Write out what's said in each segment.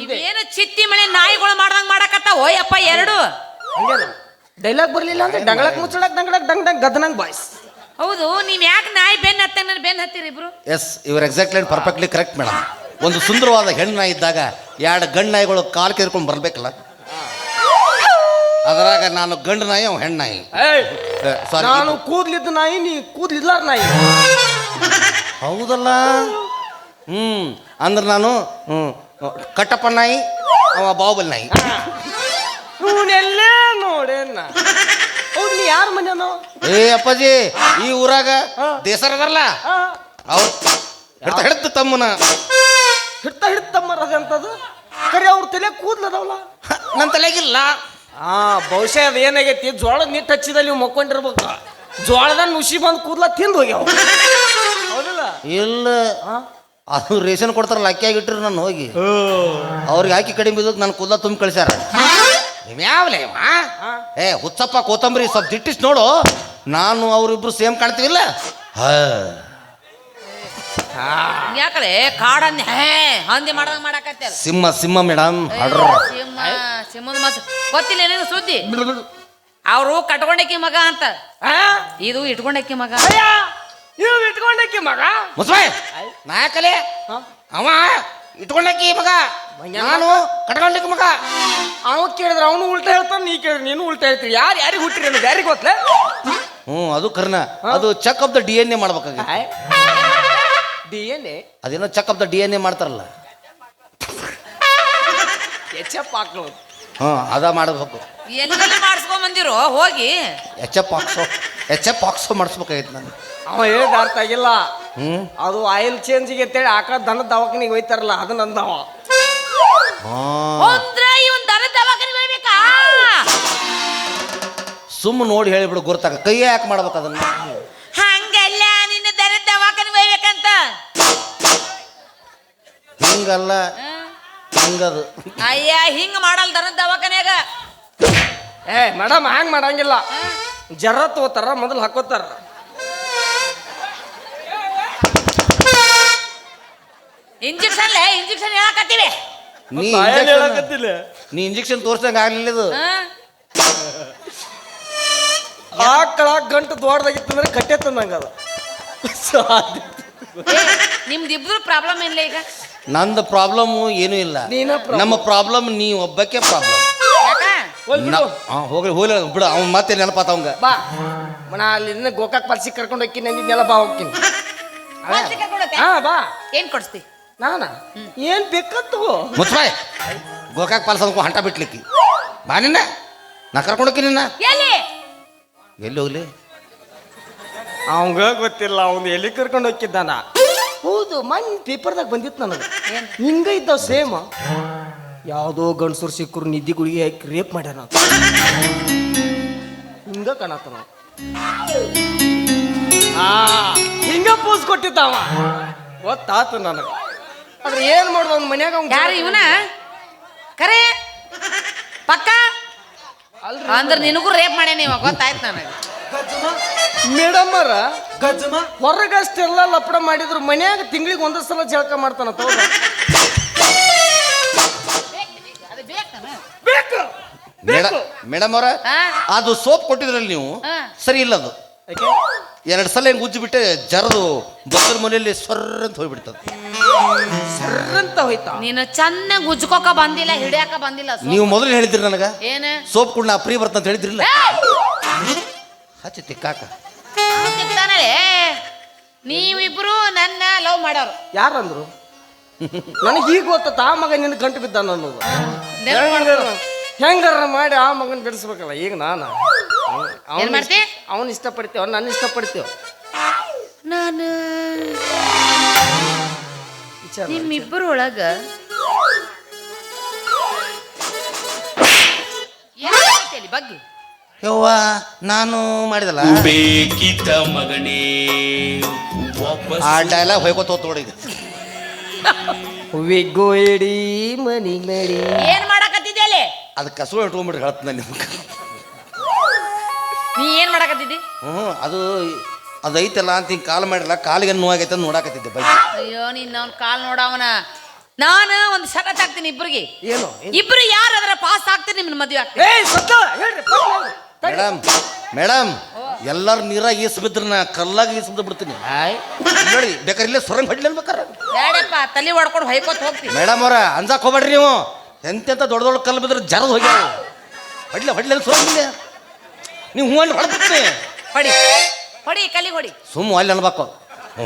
ಇವೇನು ಚಿತ್ತಿ ಮನೆ ನಾಯಿಗಳು ಮಾಡ್ದಂಗ್ ಮಾಡಕತ್ತಾವ ಓಯಪ್ಪ ಎರಡು. ಡೈಲಾಗ್ ಬರ್ಲಿಲ್ಲ ಅಂದ್ರೆ ಡಂಗಳಕ್ ಮುಚ್ಚಳಕ್ ಡಂಗಳಕ್ ಡಂಗ್ ಡಂಗ್ ಗದನಂಗ್ ಬಾಯ್ಸ್. ಹೌದು, ನೀವ್ ಯಾಕೆ ನಾಯಿ ಬೆನ್ ಹತ್ತ ಬೆನ್ ಹತ್ತೀರಿ ಇಬ್ರು? ಎಸ್, ಇವರು exactly and perfectly correct madam. ಒಂದು ಸುಂದರವಾದ ಹೆಣ್ಣು ನಾಯಿ ಇದ್ದಾಗ ಎರಡು ಗಂಡು ನಾಯಿಗಳು ಕಾಲು ಕೆರ್ಕೊಂಡು ಬರ್ಬೇಕಲ್ಲ, ಅದರಾಗ ನಾನು ಗಂಡು ನಾಯಿ ಅವ ಹೆಣ್ಣು ನಾಯಿ. ಸಾರಿ, ನಾನು ಕೂದ್ಲಿದ್ದ ನಾಯಿ, ನೀ ಕೂದ್ಲಿದ್ಲಾರ ನಾಯಿ. ಹೌದಲ್ಲ. ಅಂದ್ರೆ ನಾನು ಕಟ್ಟಪ್ಪ ನಾಯಿ, ಅವ ಬಾಹುಬಲಿ ನಾಯಿ. ಇವನೆಲ್ಲೇ ನೋಡೇನ. ಹೌದು, ನೀ ಯಾರ ಮನೆನೋ? ಏ ಅಪ್ಪಾಜಿ, ಈ ಊರಾಗ ದೇಸರದಾರಲ್ಲ ಅವ್ರು ಹಿಡ್ತ ತಮ್ಮನ ಹಿಡ್ತಮ್ಮರದ ಅಂತದು ಕರೆ ಅವ್ರ ತಲೆ ಕೂದ್ಲದವಲ್ಲ, ನನ್ನ ತಲೆಗಿಲ್ಲ. ಬಹುಶಃ ಅದು ಏನಾಗೈತಿ, ಜೋಳದ ನೀಟ್ ಹಚ್ಚಿದಲ್ಲಿ ನೀವು ಮಕ್ಕೊಂಡಿರ್ಬೇಕು. ಜೋಳದ ನುಸಿ ಬಂದು ಕೂದ್ಲ ತಿಂದು ಹೋಗ್ಯಾವ. ಹೌದಿಲ್ಲ? ಇಲ್ಲ, ಅದು ರೇಷನ್ ಕೊಡ್ತಾರಲ್ಲ, ಅಕ್ಕಿಯಾಗಿ ಇಟ್ಟರು ನಾನು ಹೋಗಿ ಅವ್ರಿಗೆ ಹಾಕಿ ಕಡಿಮೆ ಬಿದ್ದಕ್ಕೆ ನಾನು ಕೂದಲ ತುಂಬಿ ಕಳಿಸ್ಯಾರ. ಯಾವಲೇ ಹುಚ್ಚಪ್ಪ ಕೋತಂಬರಿ ಸ್ವಲ್ಪ ದಿಟ್ಟಿಸ್ ನೋಡು, ನಾನು ಅವರಿಬ್ರು ಸೇಮ್ ಕಾಣ್ತೀವಿಲ್ಲ. ಯಾಕಡೆ ಕಾಡನ್ನ ಹಂದಿ ಮಾಡ್ದಂಗ್ ಮಾಡಕತ್ತ. ಸಿಂಹ ಮೇಡಮ್. ಸಿಂಹದ ಮಾಸ ಗೊತ್ತಿಲ್ಲ ಏನೇನು ಸುದ್ದಿ. ಅವರು ಕಟ್ಕೊಂಡಕ್ಕಿ ಮಗ ಅಂತ, ಇದು ಇಟ್ಕೊಂಡಕ್ಕಿ ಮಗ. ನೀವು ಇಟ್ಕೊಂಡಕ್ಕಿ ಮಗ ಮುಸ್ಬಾಯ್ ನಾಯಕಲೇ, ಅವ ಇಟ್ಕೊಂಡಕ್ಕಿ ಮಗ, ನಾನು ಕಟ್ಕೊಂಡಕ್ಕಿ ಮಗ. ಅವ ಕೇಳಿದ್ರೆ ಅವನು ಉಲ್ಟಾ ಹೇಳ್ತಾನೆ, ನೀ ಕೇಳಿದ್ರೆ ನೀನು ಉಲ್ಟಾ ಹೇಳ್ತೀರಿ. ಯಾರಿಗೆ ಹುಟ್ಟಿರಿ ಅನ್ನೋದು ಯಾರಿಗೆ ಗೊತ್ತಲೇ? ಅದು ಕರ್ನ, ಅದು ಚೆಕ್ ಆಫ್ ದ DNA ಮಾಡ್ಬೇಕಾಗಿ. DNA ಅದೇನೋ ಚೆಕ್ ಆಫ್ ದ DNA ಮಾಡ್ತಾರಲ್ಲ, ಎಚ್.ಎಫ್ ಹಾಕ್ಲೋದು. ಅದ ಮಾಡಬೇಕು. ಎಲ್ಲಿ ಮಾಡಿಸ್ಕೊಂಡ್ ಬಂದಿರೋ ಹೋಗಿ? ಎಚ್.ಎಫ್ ಆಕ್ಸೋ ಮಾಡಿಸ್ಬೇಕಾಗಿತ್ತು ನಾನು. ಅವ ಹೇಳಿದ ಅರ್ಥ ಆಗಿಲ್ಲ. ಅದು ಆಯಿಲ್ ಚೇಂಜಿಗೆ ಅಂತೇಳಿ ದನದ ದವಾಖಾನಿಗೆ ಹೋಯ್ತಾರಲ್ಲ, ಅದನ್ನ ಅಂದವ. ಇವನ್ ದನದ ದವಾಖಾನಿಗೆ ಹೋಗ್ಬೇಕಾ? ಸುಮ್ಮ ನೋಡಿ ಹೇಳಿಬಿಡು, ಗುರ್ತಾಗ ಕೈ ಯಾಕೆ ಮಾಡ್ಬೇಕು ಅದನ್ನ? ಹಂಗಲ್ಲ, ನಿನ್ನ ದನದ ದವಾಖಾನಿಗೆ ಹೋಗ್ಬೇಕಂತ. ಹಿಂಗಲ್ಲ, ಹಿಂಗದು. ಅಯ್ಯ, ಹಿಂಗ ಮಾಡಲ್ ದನದ ದವಾಖಾನ್ಯಾಗ. ಮೇಡಮ್ ಹ್ಯಾಂಗ್ ಮಾಡಂಗಿಲ್ಲ. ಜರ ತಗೋತಾರ, ಮೊದಲು ಹಾಕೋತಾರ. ಇಂಜೆಕ್ಷನ್ ಹೇಳಕತ್ತೀವಿ. ನೀ ಇಂಜೆಕ್ಷನ್ ತೋರ್ಸಂಗ ಆಗ್ಲಿಲ್ಲ ಇದು. ಆಕಳ ಗಂಟು ದೊಡ್ಡದಾಗಿತ್ತು ಅಂದ್ರೆ ಕಟ್ಟೆ ತಂದಂಗ ಅದು. ನಿಮ್ದಿಬ್ರು ಪ್ರಾಬ್ಲಮ್ ಏನಿಲ್ಲ ಈಗ. ನಂದು ಪ್ರಾಬ್ಲಮ್ ಏನೂ ಇಲ್ಲ. ನಮ್ಮ ಪ್ರಾಬ್ಲಮ್ ನೀ ಒಬ್ಬಕ್ಕೆ ಪ್ರಾಬ್ಲಮ್. ಹೋಗ್ಲಿ ಬಿಡ, ಅವ್ನು ಮತ್ತೆ ನೆನಪಾತ ಅವಂಗ. ಬಾ ನಾ ಅಲ್ಲಿ ಗೋಕಾಕ್ ಪಾಲ್ಸಿ ಕರ್ಕೊಂಡು ಹೋಗ್ತೀನಿ, ನಂದಿದ್ನೆಲ್ಲ ಬಾ ಹೋಗ್ತೀನಿ. ಬಾ. ಏನ್ ಕೊಡಿಸ್ತಿ? ನಾನ ಏನ್ ಬೇಕಂತ ಮುಚ್ಬಾಯ್, ಗೋಕಾಕ್ ಪಾಲ್ಸ ಹಂಟ ಬಿಟ್ಲಿಕ್ಕಿ ಬಾ. ನಿನ್ನ ನಾ ಕರ್ಕೊಂಡು ಹೋಗ್ತೀನಿ. ನಿನ್ನ ಎಲ್ಲಿ ಹೋಗ್ಲಿ ಅವಂಗ ಗೊತ್ತಿಲ್ಲ, ಅವ್ನು ಎಲ್ಲಿ ಕರ್ಕೊಂಡು ಹೋಗಿದ್ದಾನ. ಹೌದು, ಮನ್ ಪೇಪರ್ದಾಗ ಬಂದಿತ್ತು ನನಗೆ. ಹಿಂಗ ಇದ್ದಾವ ಸೇಮ್. ಯಾವುದೋ ಗಂಡಸರು ಸಿಕ್ಕರು ನಿದ್ದೆ ಗುಳಿಗೆ ಹಾಕಿ ರೇಪ್ ಮಾಡ್ಯಾನ. ಹಿಂಗ ಕಾಣತ್ತ ನಾವು. ಹಿಂಗ ಪೋಸ್ ಕೊಟ್ಟಿದ್ದಾವ, ಗೊತ್ತಾತು ನನಗೆ. ಆದ್ರೆ ಏನ್ ಮಾಡುದು, ಅವ್ನ ಮನ್ಯಾಗ ಯಾರು ಇವನ ಕರೆ ಪಕ್ಕ ಅಂದ್ರೆ ನಿನಗೂ ರೇಪ್ ಮಾಡ್ಯಾನ ಇವ, ಗೊತ್ತಾಯ್ತು ನನಗೆ. ಮೇಡಮ್ ಅವರ ಹೊರಗಷ್ಟೆಲ್ಲ ಲಪಡ ಮಾಡಿದ್ರು, ಮನ್ಯಾಗ ತಿಂಗಳಿಗೆ ಒಂದ ಸಲ ಜಳಕ ಮಾಡ್ತಾನ. ಮೇಡಮ್ ಅವ್ರ, ಅದು ಸೋಪ್ ಕೊಟ್ಟಿದ್ರಲ್ಲಿ ನೀವು ಸರಿ ಇಲ್ಲ. ಅದು 2 ಸಲ ಹೆಂಗ್ ಉಜ್ಜಿ ಬಿಟ್ಟೆ ಜರದು ಬಕ್ಕಲ್ ಮನೆಯಲ್ಲಿ ಸರ್ರ ಅಂತ ಹೋಗ್ಬಿಡ್ತದ. ಸರ್ರಂತ ಹೋಯ್ತಾ? ನೀನು ಚೆನ್ನಾಗಿ ಉಜ್ಕೋಕ ಬಂದಿಲ್ಲ, ಹಿಡಿಯಾಕ ಬಂದಿಲ್ಲ. ನೀವು ಮೊದಲು ಹೇಳಿದ್ರಿ ನನಗ ಏನ ಸೋಪ್ ಕೂಡ ಫ್ರೀ ಬರ್ತಂತ ಹೇಳಿದ್ರಿಲ್ಲ. ಹಚ್ಚಿ ತಿಕ್ಕಾಕ ನೀವಿಬ್ರು ನನ್ನ ಲವ್ ಮಾಡೋರು. ಯಾರಂದ್ರು? ನನಗೆ ಈಗ ಗೊತ್ತ ಆ ಮಗ ನಿನ್ನ ಗಂಟು ಬಿದ್ದಾನ ಅನ್ನೋದು. ಹೆಂಗಾರ ಮಾಡಿ ಆ ಮಗನ್ ಬಿಡಿಸ್ಬೇಕಲ್ಲ. ಈಗ ನಾನು ಅವನ್ ಇಷ್ಟಪಡ್ತೇವ, ನನ್ನ ಇಷ್ಟಪಡ್ತೇವ. ನಾನು ನಿಮ್ಮಿಬ್ಬರು ಒಳಗ ಬಗ್ಗೆ ಯವ್ವ ನಾನು ಮಾಡಿದಲ್ಲ ಬೇಕಿತ ಮಗನೇ, ಆ ಡೈಲಾಗ್ ಹೋಯ್ಕೋತ ನೋಡಿ. ವಿಗೋಡಿ ಮನಿ ನಡಿ ಏನ್ ಮಾಡಕತ್ತಿದ್ದೆ ಅಲ್ಲಿ? ಅದು ಕಸು ಇಟ್ಕೊಂಡ್ಬಿಟ್ರೆ ಹೇಳ್ತೀನಿ ನಿಮ್ಗೆ. ನೀ ಏನ್ ಮಾಡಕತ್ತಿದ್ದಿ? ಅದು ಐತಲ್ಲ ಅಂತ ಹಿಂಗೆ ಕಾಲು ಮಾಡಿಲ್ಲ, ಕಾಲಿಗೆ ನೋವಾಗೈತೆ ನೋಡಾಕತ್ತಿದ್ದೆ ಬಗ್ಗೆ. ಅಯ್ಯೋ, ನೀನ್ ಅವ್ನ ಕಾಲ್ ನೋಡವನ ನಾನು ಒಂದು ಷರತ್ ಹಾಕ್ತೀನಿ ಇಬ್ರಿಗೆ. ಏನು ಇಬ್ರು ಯಾರಾದ್ರ ಪಾಸ್ ಆಗ್ತೀನಿ ನಿಮ್ಮನ್ನ ಮದುವೆ ಆಗ್ತೀನಿ. ಏ ಸತ್ತ ಹೇಳ್ರಿ ಮೇಡಮ್ ಮೇಡಮ್ ಎಲ್ಲಾರು ನೀರಾಗ ಈಸ್ ಬಿದ್ರ ನಾ ಕಲ್ಲಾಗ ಈಸ್ ಬಿದ್ದು ಬಿಡ್ತೀನಿ ನೋಡಿ ಬೇಕಾದ್ರೆ ಇಲ್ಲೇ ಸೊರಂಗ್ ಹೊಡ್ಲಿ ಅನ್ಬೇಕಾರ ಬೇಡಪ್ಪ, ತಲೆ ಹೊಡ್ಕೊಂಡು ಹೊಯ್ಕೋತ ಹೋಗ್ತೀನಿ. ಮೇಡಮ್ ಅವ್ರ ಅಂಜಾಕ್ ಹೋಗ್ಬೇಡ್ರಿ ನೀವು. ಎಂತೆಂತ ದೊಡ್ಡ ದೊಡ್ಡ ಕಲ್ಲು ಬಿದ್ರೆ ಜರದ್ ಹೋಗ್ಯಾವ. ಹೊಡ್ಲಿ ಸೊರಂಗಿಲ್ಲ ನೀವು ಹೂ ಅಲ್ಲಿ ಹೊಡ್ಬಿಡ್ತೀನಿ. ಹೊಡಿ ಹೊಡಿ ಕಲಿ ಹೊಡಿ. ಸುಮ್ಮ ಅಲ್ಲಿ ಅನ್ಬೇಕು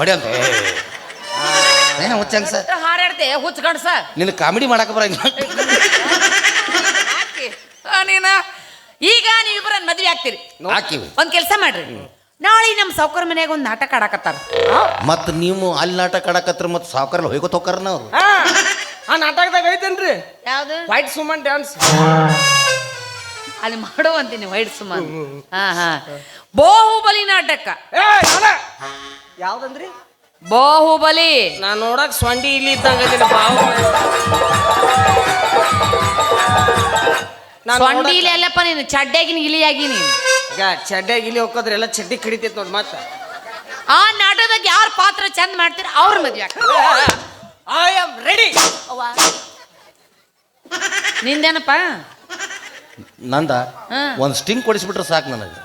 ಹೊಡಿ ಅಂತ ಏನ ಹುಚ್ಚಂಗ ಸರ್ ಹಾರಾಡ್ತೆ ಹುಚ್ಚ ಗಂಡ್ಸ. ನಿನ್ನ ಕಾಮಿಡಿ ಮಾಡಕ್ಕೆ ಬರಂಗಿಲ್ಲ. ನೀನ ಈಗ ನೀವಿಬ್ರು ನನ್ನ ಮದ್ವೆ ಆಗ್ತೀರಿ. ಹಾಕಿವಿ ಒಂದ್ ಕೆಲಸ ಮಾಡ್ರಿ, ನಾಳೆ ನಮ್ಮ ಸಾವುಕಾರ ಮನ್ಯಾಗ ಒಂದ್ ನಾಟಕ ಆಡಕತ್ತಾರ. ಮತ್ ನೀವು ಅಲ್ಲಿ ನಾಟಕ ಆಡಕತ್ರ ಮತ್ ಸಾವುಕಾರಲ್ಲಿ ಹೋಯ್ಕೋತ ಹೋಗ್ತಾರ ನಾವು. ಆ ನಾಟಕದಾಗ ಐತೇನ್ರಿ ಯಾವ್ದು? White Suman dance. ಅಲ್ಲಿ ಮಾಡುವಂತೀನಿ ವೈಟ್ ಸುಮನ್. ಹಾ ಬಾಹುಬಲಿ ನಾಟಕ. ಯಾವ್ದಂದ್ರಿ? ಬಾಹುಬಲಿ. ನಾನ್ ನೋಡಕ್ ಸೊಂಡಿ ಇಲ್ಲಿ ಇದ್ದಂಗ ಸೊಂಡಿಲಿ ಅಲ್ಲಪ್ಪ, ನೀನು ಚಡ್ಡಾಗಿನ ಇಲಿಯಾಗಿ ನೀನು. ಈಗ ಚಡ್ಡಾಗಿ ಇಲ್ಲಿ ಹೋಗೋದ್ರೆ ಎಲ್ಲ ಚಡ್ಡಿ ಕಡಿತೈತಿ ನೋಡಿ. ಮತ್ತ ಆ ನಾಟಕದಾಗ ಯಾರ ಪಾತ್ರ ಚಂದ ಮಾಡ್ತೀರ ಅವ್ರ ಮದ್ವೆ ಆಗ್ತಾರೆ. I am ready. ನಿಂದೇನಪ್ಪ? ನಂದ ಒಂದ್ ಸ್ಟಿಂಗ್ ಕೊಡಿಸ್ಬಿಟ್ರೆ ಸಾಕು ನನಗೆ.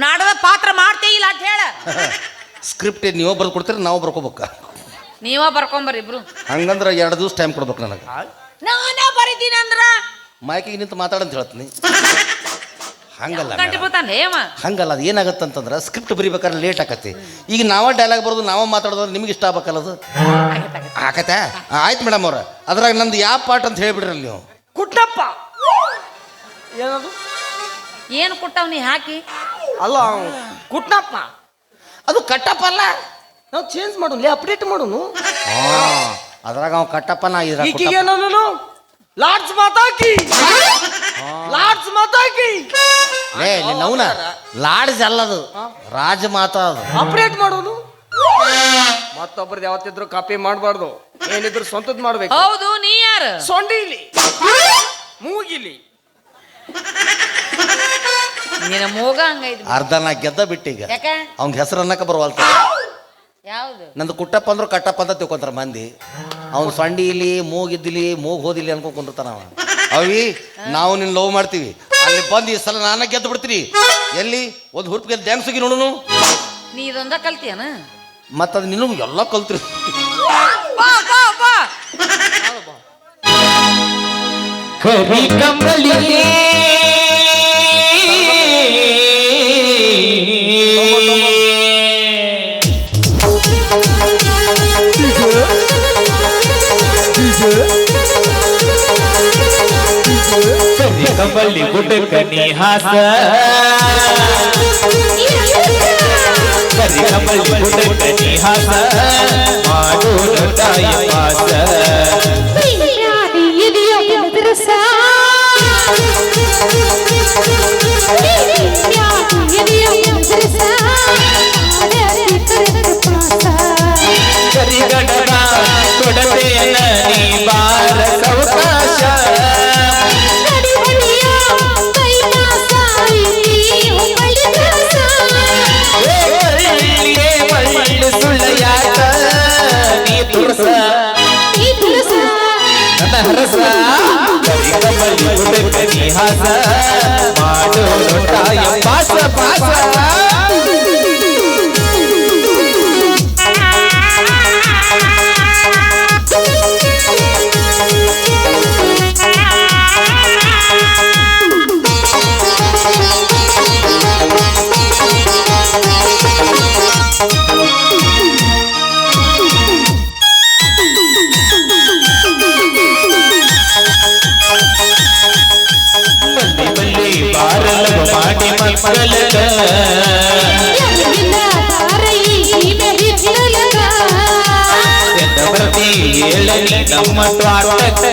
ನಾಟಕದ ಪಾತ್ರ ಮಾಡ್ತೇ ಇಲ್ಲ ಅಂತ ಹೇಳ. ಸ್ಕ್ರಿಪ್ಟ್ ನೀವೇ ಬರ್ದು ಕೊಡ್ತೀರಿ, ನಾವು ಬರ್ಕೋಬೇಕ. ನೀವ ಬರ್ಕೊಂಬರ್ರಿ ಇಬ್ರು. ಹಂಗಂದ್ರೆ 2 ದಿವಸ ಟೈಮ್ ಕೊಡ್ಬೇಕು ನನಗೆ. ನಾನೇ ಬರೀತೀನಿ ಅಂದ್ರ ಮೈಕಿಗೆ ನಿಂತು ಮಾತಾಡಂತ ಹೇಳ್ತೀನಿ. ಹಂಗಲ್ಲ ಗಂಟೆ ಬೀಳ್ತಾನೆ ಹೇಮ. ಹಂಗಲ್ಲ, ಅದು ಏನಾಗತ್ತಂತಂದ್ರೆ ಸ್ಕ್ರಿಪ್ಟ್ ಬರಿಬೇಕಾದ್ರೆ ಲೇಟ್ ಆಕತಿ. ಈಗ ನಾವ ಡೈಲಾಗ್ ಬರೋದು ನಾವ ಮಾತಾಡೋದು ನಿಮ್ಗೆ ಇಷ್ಟ ಆಗ್ಬೇಕಲ್ಲ ಅದು. ಆಕತ್ತೆ ಆಯ್ತು ಮೇಡಮ್ ಅವ್ರ. ಅದ್ರಾಗ ನಂದು ಯಾವ ಪಾಠ ಅಂತ ಹೇಳ್ಬಿಡ್ರಲ್ಲ ನೀವು. ಕುಟ್ಟಪ್ಪ. ಏನದು? ಏನು ಕೊಟ್ಟವ್ ನೀ ಹಾಕಿ? ಅಲ್ಲ ಕುಟ್ನಪ್ಪ. ಅದು ಕಟ್ಟಪ್ಪ ಅಲ್ಲ, ನಾವು ಚೇಂಜ್ ಮಾಡೋಣ, ಅಪ್ಡೇಟ್ ಮಾಡೋನು. ಅದ್ರಾಗ ಅವ್ ಕಟ್ಟಪ್ಪ ನಾ ಈಗೇನು ಲಾಡ್ಸ್ ಮಾತಾಕಿ ಲಾಡ್ಸ್ ಮಾತಾಕಿ ನೌನ ಲಾಡ್ಜ್ ಅಲ್ಲದು, ರಾಜ ಮಾತಾ ಅದು. ಅಪ್ಡೇಟ್ ಮಾಡೋನು. ಮತ್ತೊಬ್ರದ್ದು ಯಾವತ್ತಿದ್ರು ಕಾಪಿ ಮಾಡಬಾರ್ದು, ಏನಿದ್ರು ಸ್ವಂತದ್ ಮಾಡ್ಬೇಕು. ಹೌದು, ನೀ ಯಾರು? ಸೊಂಡಿಲಿ ಮೂಗಿಲಿ ನಿನ್ನ ಮೂಗ ಹಂಗೈತಿ. ಅರ್ಧ ನಾ ಗೆದ್ದ ಬಿಟ್ಟೀಗ. ಯಾಕೆ? ಅವ್ನ ಹೆಸರು ಅನ್ನಕ ಬರುವಲ್ತ. ಯಾವ್ದು? ನಂದು ಕುಟ್ಟಪ್ಪ ಅಂದ್ರು ಕಟ್ಟಪ್ಪ ಅಂತ ತಿಳ್ಕೊಂತಾರ ಮಂದಿ. ಅವ್ನು ಸೊಂಡಿಲಿ ಮೂಗಿದ್ದಿಲಿ ಮೂಗ್ ಹೋದಿಲಿ ಅನ್ಕೊಂಡ್ ಕುಂದಿರ್ತಾನ ಅವ. ಅವಿ ನಾವು ನಿನ್ನ ಲವ್ ಮಾಡ್ತೀವಿ, ಅಲ್ಲಿ ಬಂದು ಈ ಸಲ ನಾನ ಗೆದ್ದು ಬಿಡ್ತೀರಿ. ಎಲ್ಲಿ ಒಂದು ಹುರುಪಿಗೆ ಡ್ಯಾನ್ಸ್ ಹೋಗಿ ನೋಡುನು. ನೀ ಇದೊಂದ ಕಲ್ತಿಯನ? ಮತ್ತದು ನಿನಗೂ ಎಲ್ಲ ಕಲ್ತ್ರಿ. ಕರಿ ಕಂಬಳಿ ಕರಿ ಕಂಬಳಿ ಗುಡ್ಡಕನಿ ಹಾಸ, ಕರಿ ಕಂಬಳಿ ಗುಡ್ಡಕನಿ ಹಾಸ ಮಾಡೋಣ ತಾಯಿ ಪಾಸ. ಕರಿಗಡನ ಕೊಡಬೇನ ನೀ ಬಾರ ಸೌಕಾಶ, ಮಳ್ಳಿ ಸುಳ್ಳ ಯಾಕ ನೀ ತುಳಸ ನನ್ನ ಹರಸ. ಕರಿಕಮಲಿ ಗುಡಕನಿ ಹಾಸ ಮಾಡೋಣ ತಾಯ ಪಾಸ ಪಾಸ. ಮಾಡಿ ಮಕ್ಕಳಗ ಪ್ರತಿ ಹೇಳಲಿ ನಮ್ಮ ತ್ವಾಟಕ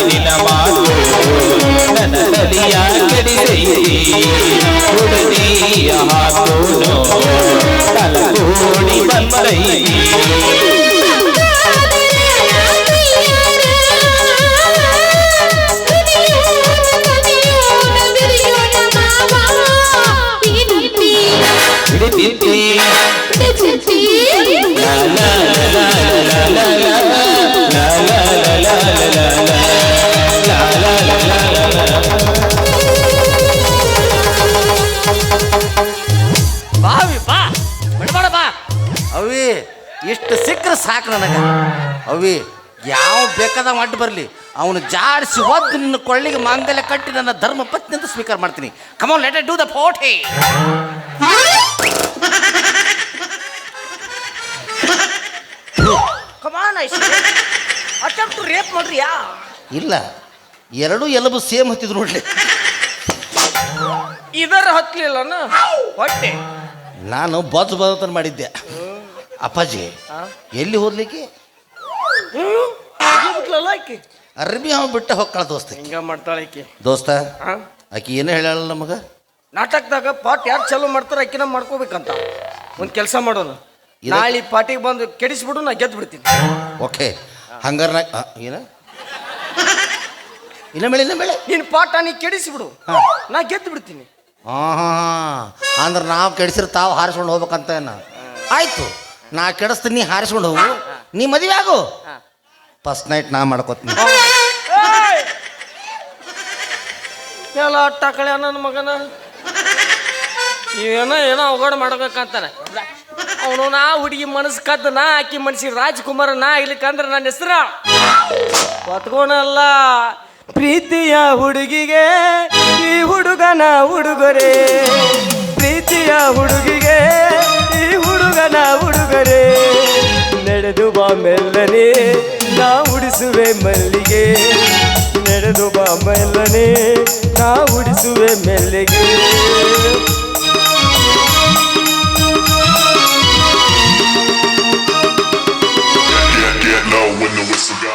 ನಿನ್ನ ಮಾತು ನನ್ನ ತಲಿಯ ಕೆಡಿಸೈತಿ, ಹುಡುಗಿಯ ಹಾಕೋನು ಕಲಕೋಡಿ ಬಂದೈತಿ. ಪ್ರೀತಿ ಬಾವಿ ಬಾ ಬಿಡ್ಬೇಡ ಬಾ. ಅವಿ ಇಷ್ಟು ಸಿಕ್ಕರೆ ಸಾಕು ನನಗೆ. ಅವಿ ಯಾವ ಬೇಕಾದ ಅಡ್ಡು ಬರಲಿ, ಅವನು ಜಾಡಿಸಿ ಒದ್ದು ನಿನ್ನ ಕೊಳ್ಳಿಗೆ ಮಾಂಗಲ್ಯ ಕಟ್ಟಿ ನನ್ನ ಧರ್ಮ ಪತ್ನಿ ಅಂತ ಸ್ವೀಕಾರ ಮಾಡ್ತೀನಿ. Come on let do the forty. Come on attempt to rape ಮಾಡ್ರಿಯಾ? ಇಲ್ಲ, ಎರಡೂ ಎಲಬು ಸೇಮ್ ಹತ್ತಿದ್ರು ನೋಡ್ಲಿ. ಇದರ ಹತ್ಲಿಲ್ಲನ ಹೊಟ್ಟೆ. ನಾನು ಬಜ್ ಬದತನ ಮಾಡಿದ್ದೆ. ಅಪ್ಪಾಜಿ ಎಲ್ಲಿ ಹೋದ್ಲಿಕ್ಕೆ? ಬಿಟ್ಲಲ್ಲ ಆಕಿ, ಅರ್ಬಿ ಅವ ಬಿಟ್ಟ ಹೊಕ್ಕಳ ದೋಸ್ತ. ಹಿಂಗ ಮಾಡ್ತಾಳೆ ಆಕಿ. ದೋಸ್ತ ಹಾ? ಆಕಿ ಏನೇ ಹೇಳಲ್ಲ ನಮಗ. ನಾಟಕದಾಗ ಪಾಠ ಯಾರು ಚಲೋ ಮಾಡ್ತಾರ ಆಕಿನ ಮಾಡ್ಕೋಬೇಕಂತ. ಒಂದು ಕೆಲಸ ಮಾಡೋಣ, ನಾಳೆ ಪಾಟಿಗೆ ಬಂದು ಕೆಡಿಸ್ಬಿಡು, ನಾ ಗೆದ್ದು ಬಿಡ್ತೀನಿ. ಓಕೆ, ಹಂಗಾರ ಏನ ಇನ್ನ ಬೆಳೆ ನಿನ್ನ ಪಾಠ ನೀ ಕೆಡಿಸ್ಬಿಡು, ನಾ ಗೆದ್ದು ಬಿಡ್ತೀನಿ. ಹಾಂ ಅಂದ್ರೆ ನಾವು ಕೆಡಿಸಿರ್ ತಾವು ಹಾರಿಸ್ಕೊಂಡು ಹೋಗ್ಬೇಕಂತ ಏನ? ಆಯ್ತು, ನಾ ಕೆಡಿಸ್ತೀನಿ, ನೀ ಹಾರಿಸ್ಕೊಂಡು ಹೋಗು, ನೀ ಮದುವೆ ಆಗು. ಫಸ್ಟ್ ನೈಟ್ ನಾ ಮಾಡ್ಕೋತೀನಿ. ಎಲ್ಲ ಅಟ್ಟಾಕಳೆ ನನ್ನ ಮಗನ ಏನೋ ಒಗಡು ಮಾಡ್ಬೇಕಂತಾನೆ ಅವನು. ನಾ ಹುಡುಗಿ ಮನಸ್ಸು ಕದ್ದು ನಾ ಆಕಿ ಮನಸ್ಸಿಗೆ ರಾಜ್ಕುಮಾರ ನಾ ಆಗ್ಲಿಕ್ಕಂದ್ರೆ ನನ್ನ ಹೆಸರ ಹೊತ್ಕೊಳಲ್ಲ. ಪ್ರೀತಿಯ ಹುಡುಗಿಗೆ ಈ ಹುಡುಗನ ಉಡುಗೊರೆ, ಪ್ರೀತಿಯ ಹುಡುಗಿಗೆ ಈ ಹುಡುಗನ ಉಡುಗೊರೆ. ನಡೆದು ಬಾ ಮೆಲ್ಲನೆ ನಾ ಉಡಿಸುವೆ ಮಲ್ಲಿಗೆ, ನಡೆದು ಬಾ ಮೆಲ್ಲನೆ ನಾ ಉಡಿಸುವೆ ಮೆಲ್ಲಿಗೆ. Get low when the whistle go.